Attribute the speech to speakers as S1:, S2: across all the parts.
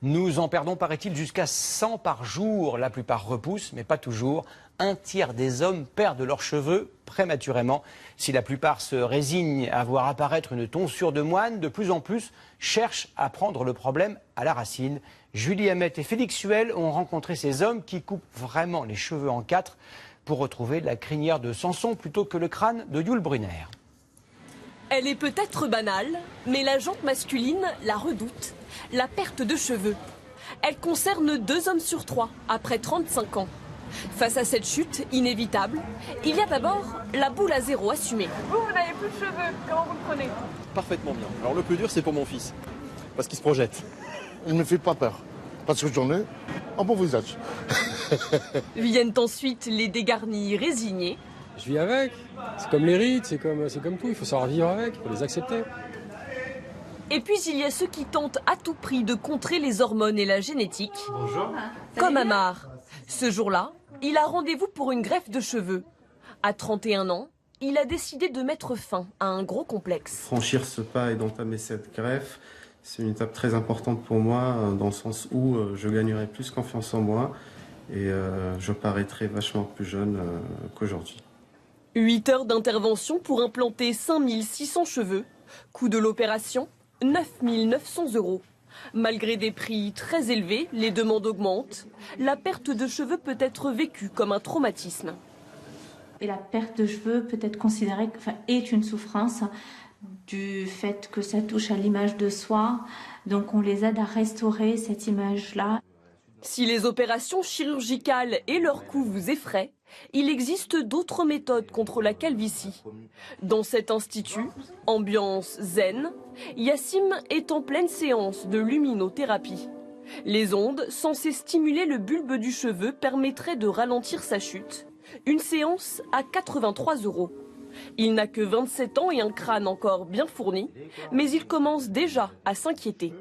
S1: Nous en perdons, paraît-il, jusqu'à 100 par jour. La plupart repoussent, mais pas toujours. Un tiers des hommes perdent leurs cheveux prématurément. Si la plupart se résignent à voir apparaître une tonsure de moine, de plus en plus cherchent à prendre le problème à la racine. Julie Hamet et Félix Suel ont rencontré ces hommes qui coupent vraiment les cheveux en quatre pour retrouver la crinière de Samson plutôt que le crâne de Yul Brynner.
S2: Elle est peut-être banale, mais la jante masculine la redoute, la perte de cheveux. Elle concerne 2 hommes sur 3 après 35 ans. Face à cette chute inévitable, il y a d'abord la boule à zéro assumée. Vous n'avez plus de cheveux, comment vous le prenez?
S3: Parfaitement bien. Alors le plus dur, c'est pour mon fils, parce qu'il se projette.
S4: Il ne me fait pas peur, parce que j'en ai un bon visage.
S2: Viennent ensuite les dégarnis résignés.
S5: Je vis avec, c'est comme les rides, c'est comme tout, il faut savoir vivre avec, il faut les accepter.
S2: Et puis il y a ceux qui tentent à tout prix de contrer les hormones et la génétique.
S3: Bonjour.
S2: Comme Amar. Ce jour-là, il a rendez-vous pour une greffe de cheveux. À 31 ans, il a décidé de mettre fin à un gros complexe.
S6: Franchir ce pas et d'entamer cette greffe, c'est une étape très importante pour moi, dans le sens où je gagnerai plus confiance en moi et je paraîtrai vachement plus jeune qu'aujourd'hui.
S2: 8 heures d'intervention pour implanter 5600 cheveux. Coût de l'opération, 9 900 €. Malgré des prix très élevés, les demandes augmentent. La perte de cheveux peut être vécue comme un traumatisme.
S7: Et la perte de cheveux peut être considérée, est une souffrance du fait que ça touche à l'image de soi. Donc on les aide à restaurer cette image-là.
S2: Si les opérations chirurgicales et leurs coûts vous effraient, il existe d'autres méthodes contre la calvitie. Dans cet institut, ambiance zen, Yassim est en pleine séance de luminothérapie. Les ondes censées stimuler le bulbe du cheveu permettraient de ralentir sa chute. Une séance à 83 €. Il n'a que 27 ans et un crâne encore bien fourni, mais il commence déjà à s'inquiéter.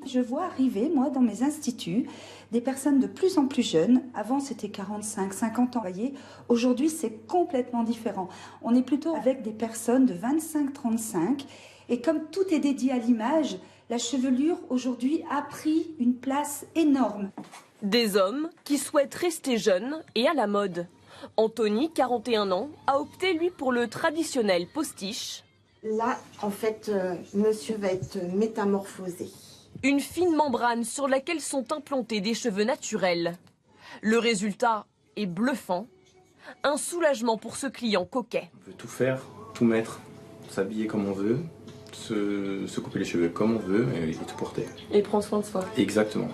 S8: Je vois arriver, moi, dans mes instituts, des personnes de plus en plus jeunes. Avant, c'était 45, 50 ans. Voyez, aujourd'hui, c'est complètement différent. On est plutôt avec des personnes de 25, 35. Et comme tout est dédié à l'image, la chevelure, aujourd'hui, a pris une place énorme.
S2: Des hommes qui souhaitent rester jeunes et à la mode. Anthony, 41 ans, a opté, lui, pour le traditionnel postiche.
S9: Là, en fait, monsieur va être métamorphosé.
S2: Une fine membrane sur laquelle sont implantés des cheveux naturels. Le résultat est bluffant. Un soulagement pour ce client coquet.
S6: On peut tout faire, tout mettre, s'habiller comme on veut, se couper les cheveux comme on veut et tout porter.
S2: Et prendre soin de soi.
S6: Exactement.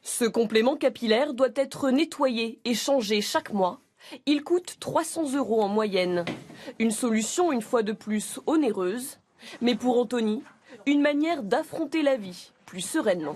S2: Ce complément capillaire doit être nettoyé et changé chaque mois. Il coûte 300 € en moyenne. Une solution, une fois de plus, onéreuse. Mais pour Anthony, une manière d'affronter la vie plus sereinement.